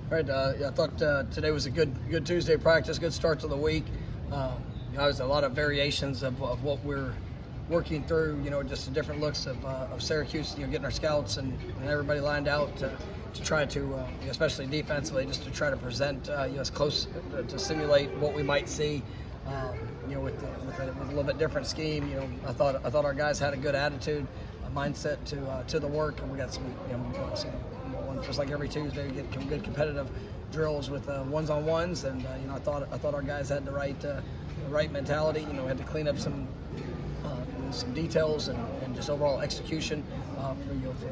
Right. I thought today was a good Tuesday practice, good start to the week. There's a lot of variations of what we're working through. Just the different looks of Syracuse. Getting our scouts and everybody lined out to try to, especially defensively, just to try to present as close to simulate what we might see. With a little bit different scheme. I thought our guys had a good attitude, a mindset to the work, and we got some just like every Tuesday, we get some good competitive drills with ones-on-ones, and I thought our guys had the right mentality. We had to clean up some details and just overall execution from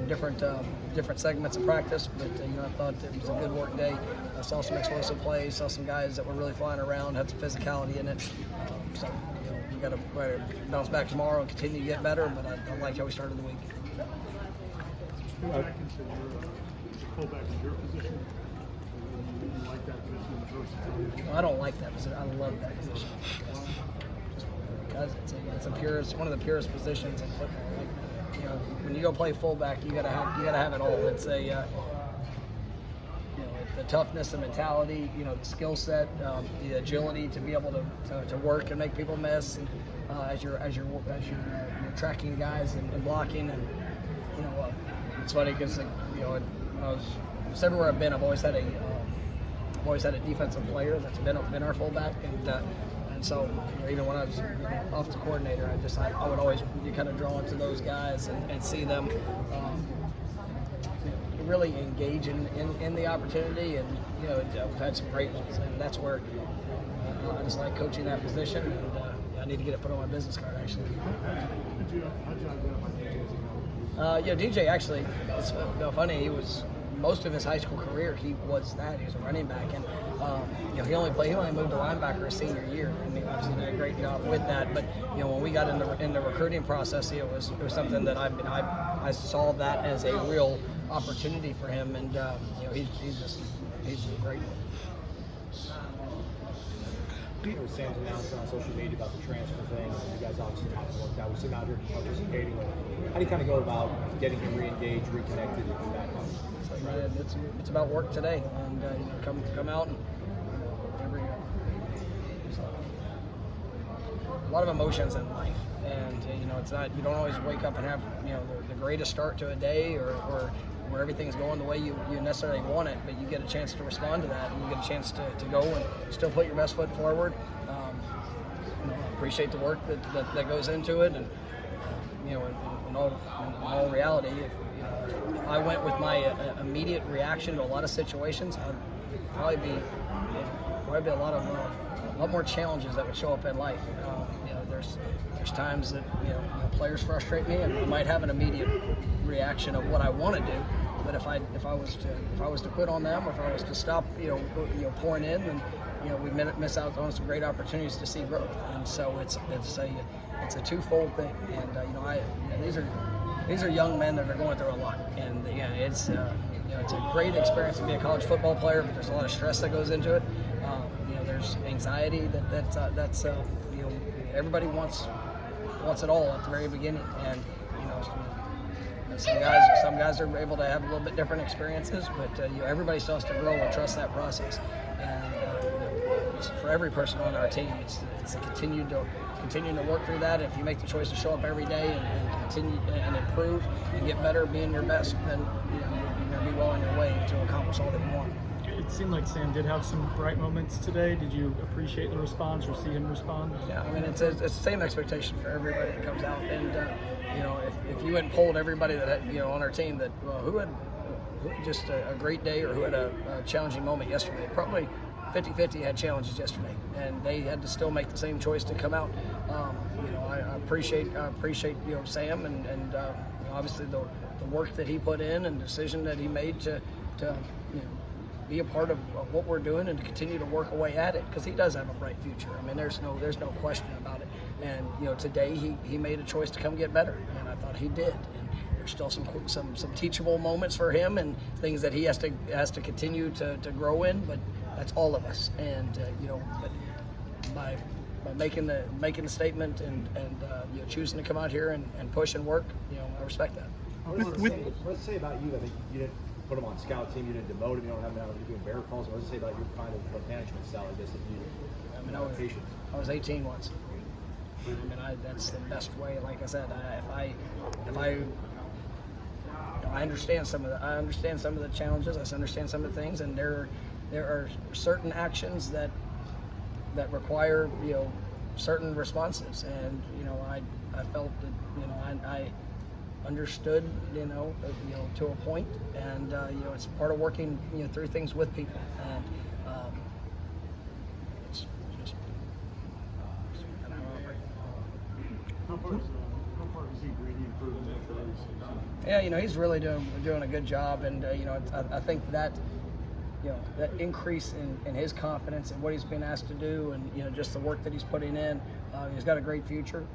different segments of practice. But I thought it was a good work day. I saw some explosive plays, saw some guys that were really flying around, had some physicality in it. So we got to bounce back tomorrow and continue to get better. But I liked how we started the week. Fullback in your position. You like that position? I don't like that position. I love that position. Because it's one of the purest positions in football. When you go play fullback, you gotta have it all. It's the toughness, the mentality, the skill set, the agility to be able to work and make people miss, and as you're tracking guys and blocking, and it's funny because just everywhere I've been, I've always had a defensive player that's been our fullback, and so even when I was offensive coordinator, I would always be kind of drawn to those guys and see them really engage in the opportunity, and we've had some great ones, and that's where I just like coaching that position, and I need to get it put on my business card actually. How'd you identify DJ? DJ actually, it's funny. He was most of his high school career. He was a running back, and he only moved to linebacker his senior year, and he obviously did a great job with that. But when we got in the recruiting process, it was something that I saw that as a real opportunity for him, and he's a great one. Sam's announcement on social media about the transfer thing. You guys obviously haven't worked out. We're sitting out here participating. How do you kind of go about getting him re-engaged, reconnected, and come back home? It's about work today, and come out and a lot of emotions in life, and it's not, you don't always wake up and have the greatest start to a day or where everything's going the way you necessarily want it, but you get a chance to respond to that, and you get a chance to go and still put your best foot forward. Appreciate the work that goes into it, and in all reality, if I went with my immediate reaction to a lot of situations, I'd probably be a lot more challenges that would show up in life. There's times that players frustrate me, and I might have an immediate reaction of what I want to do. But if I was to quit on them, or if I was to stop pouring in, then we miss out on some great opportunities to see growth. And so it's a twofold thing. And these are young men that are going through a lot, and it's a great experience to be a college football player, but there's a lot of stress that goes into it. There's anxiety that's everybody wants it all at the very beginning, and some guys are able to have a little bit different experiences, but everybody still has to grow and trust that process. And it's for every person on our team, it's a continuing to work through that. If you make the choice to show up every day and continue and improve and get better, being your best, then you're going to be well on your way to accomplish all that you want. It seemed like Sam did have some bright moments today. Did you appreciate the response or see him respond? Yeah, it's the same expectation for everybody that comes out. And if you hadn't polled everybody that on our team that who had just a great day or who had a challenging moment yesterday, probably 50-50 had challenges yesterday, and they had to still make the same choice to come out. I appreciate Sam and obviously the work that he put in and decision that he made to be a part of what we're doing and to continue to work away at it, because he does have a bright future. There's no question about it. And today he made a choice to come get better, and I thought he did. And there's still some teachable moments for him and things that he has to continue to grow in, but that's all of us. And but by making the statement and choosing to come out here and push and work, I respect that. Let's say about you. I think you didn't put him on scout team. You didn't demote him. You don't have him out doing bear calls. What does it say about your kind of management style? I guess if you, patience. I was 18 once. I mean, that's the best way. Like I said, I understand some of the challenges. I understand some of the things, and there are certain actions that require certain responses, and I felt that I understood to a point, and it's part of working through things with people, and it's just kind of how I operate. How far is he really improving after this season? Yeah, he's really doing a good job, and I think that that increase in his confidence and what he's been asked to do, and just the work that he's putting in, he's got a great future.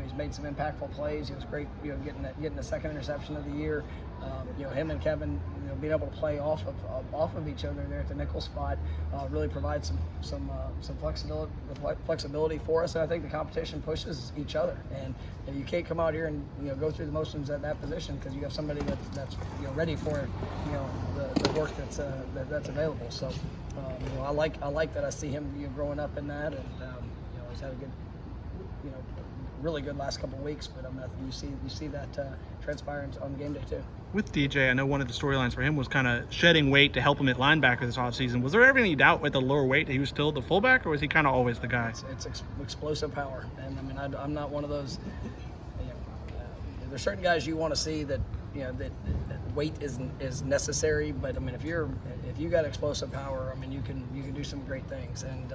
He's made some impactful plays. He was great, getting the second interception of the year. Him and Kevin, being able to play off of each other there at the nickel spot, really provides some flexibility for us. And I think the competition pushes each other, and you can't come out here and go through the motions at that position because you have somebody that's ready for the work that's available. So I like that. I see him growing up in that, and he's had a good, really good last couple of weeks. But I think you see that transpire on game day too. With DJ, I know one of the storylines for him was kind of shedding weight to help him at linebacker this offseason. Was there ever any doubt with the lower weight that he was still the fullback, or was he kind of always the guy? It's explosive power, and I mean I'm not one of those. There's certain guys you want to see that that weight is necessary, but I mean if you got explosive power, I mean you can do some great things, and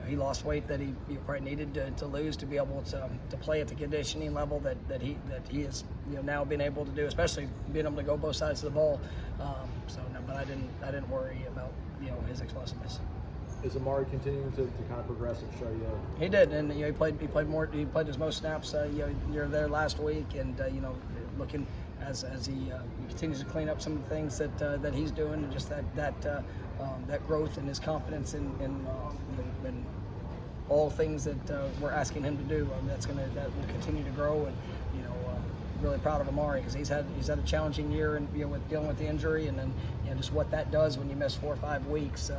he lost weight that he probably needed to lose to be able to play at the conditioning level that he has now been able to do, especially being able to go both sides of the ball. But I didn't worry about his explosiveness. Is Amari continuing to kind of progress and show you? He did, and he played his most snaps there last week, and looking as he continues to clean up some of the things that he's doing, and just that growth and his confidence in all things that we're asking him to do. That will continue to grow, and really proud of Amari because he's had a challenging year, and with dealing with the injury, and then just what that does when you miss 4 or 5 weeks.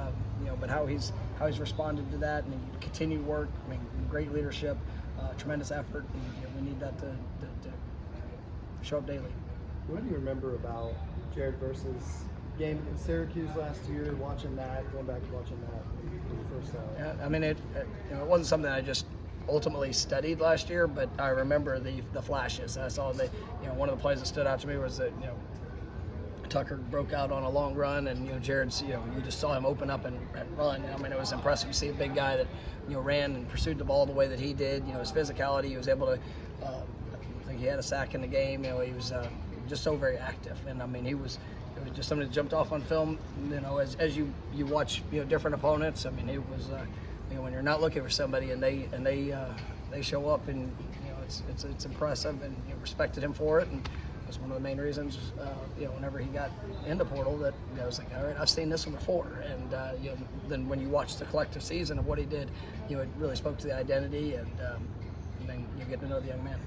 But how he's responded to that, and continued work. I mean, great leadership, tremendous effort, and we need that to show up daily. What do you remember about Jared versus game in Syracuse last year? Watching that, going back and watching that when you first saw it. Yeah, I mean it wasn't something I just ultimately studied last year, but I remember the flashes. I saw one of the plays that stood out to me was that Tucker broke out on a long run, and Jared's you just saw him open up and run. I mean, it was impressive to see a big guy that ran and pursued the ball the way that he did. His physicality, he was able to. I think he had a sack in the game. He was just so very active, and I mean it was just somebody that jumped off on film. As you watch different opponents. I mean, it was when you're not looking for somebody and they show up, and it's impressive, and respected him for it, and that's one of the main reasons whenever he got into portal that I was like, all right, I've seen this one before, and then when you watch the collective season of what he did, it really spoke to the identity, and then you get to know the young man.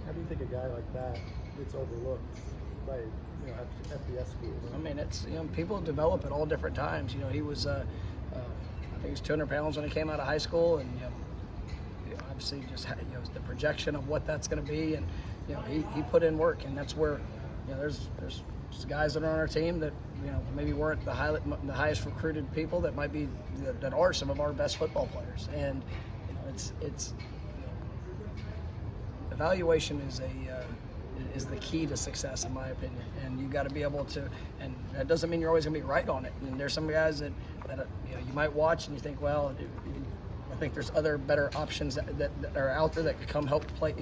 How do you think a guy like that gets overlooked by FBS schools? I mean, it's people develop at all different times. He was I think he was 200 pounds when he came out of high school, and obviously just the projection of what that's going to be, and he put in work, and that's where there's guys that are on our team that maybe weren't the highest recruited people that might be that are some of our best football players, and it's evaluation is the key to success, in my opinion, and you got to be able to, and that doesn't mean you're always going to be right on it. And there's some guys that you might watch and you think, well, I think there's other better options that are out there that could come help play,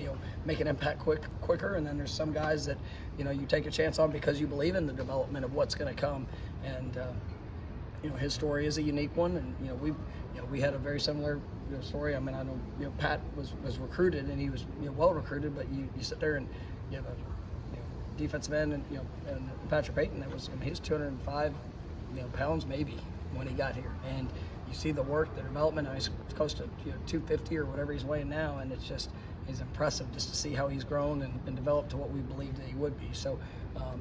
make an impact quicker. And then there's some guys that you take a chance on because you believe in the development of what's going to come. And his story is a unique one, and we had a very similar story. I mean, I know Pat was recruited, and he was well recruited, but you sit there and you have a defensive end, and and Patrick Payton, that was he was 205 pounds maybe when he got here, and you see the work, the development. He's close to 250 or whatever he's weighing now, and it's just he's impressive just to see how he's grown and developed to what we believed that he would be. So,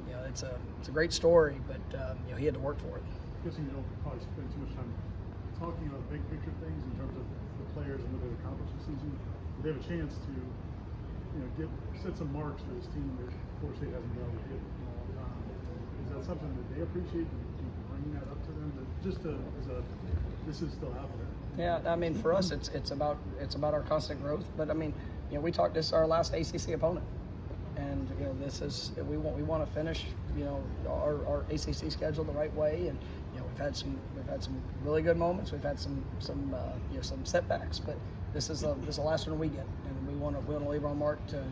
you know, it's a great story, but you know, he had to work for it. I'm guessing you don't probably spend too much time talking about big picture things in terms of the players and what they've accomplished this season. They have a chance to, you know, set some marks for this team that Florida State hasn't been able to hit in a long time. Is that something that they appreciate? Do you bring that up to them? This is still out there. Yeah, I mean, for us, it's about our constant growth. But I mean, you know, we talked. This is our last ACC opponent, and you know, this is we want to finish, you know, our ACC schedule the right way. And you know, we've had some really good moments. We've had some you know, some setbacks, but this is the last one we get, and we want to leave our mark to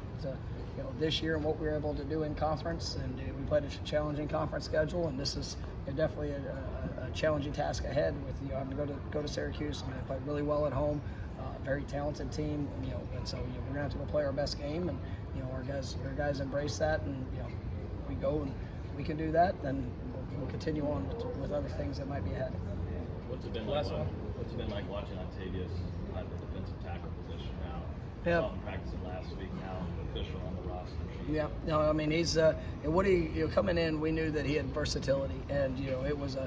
you know, this year and what we were able to do in conference. And we played a challenging conference schedule, and this is definitely a challenging task ahead with, you know, having to go to Syracuse. I mean, they played really well at home, very talented team, you know, and so, you know, we're gonna have to go play our best game, and you know, our guys embrace that, and you know, we go and we can do that, then we'll continue on with other things that might be ahead. What's it been like watching Octavius at the defensive tackle position now? Yeah. Saw him practicing last week, now official on the roster sheet. Yeah, no, I mean, he's Woody, you know, coming in, we knew that he had versatility, and you know, it was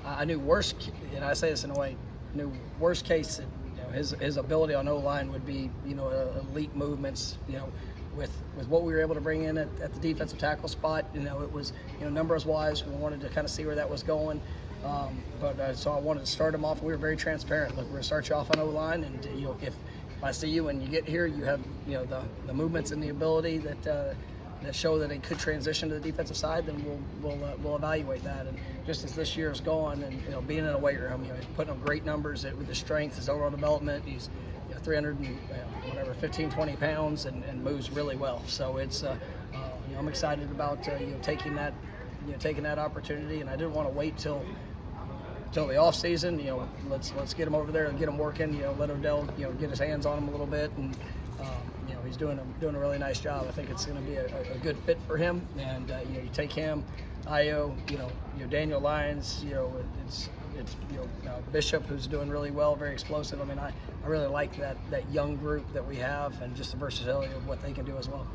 I knew worst, and I say this in a way, knew worst case, you know, his ability on O-line would be, you know, elite movements, you know, with what we were able to bring in at the defensive tackle spot. You know, it was, you know, numbers wise, we wanted to kind of see where that was going. So I wanted to start him off. We were very transparent. Look, we're gonna start you off on O-line, and you know, if I see you when you get here, you have, you know, the movements and the ability that show that it could transition to the defensive side, then we'll evaluate that. And just as this year is gone, and you know, being in a weight room, you know, he's putting up great numbers with his strength, his overall development. He's, you know, 15, 20 pounds, and moves really well. So it's you know, I'm excited about you know, taking that opportunity, and I didn't want to wait till the off season. You know, let's get him over there and get him working. You know, let Odell, you know, get his hands on him a little bit, and you know, he's doing a really nice job. I think it's going to be a good fit for him. And you know, you take him, Io, you know, Daniel Lyons, you know, it's you know, Bishop, who's doing really well, very explosive. I mean, I really like that young group that we have, and just the versatility of what they can do as well.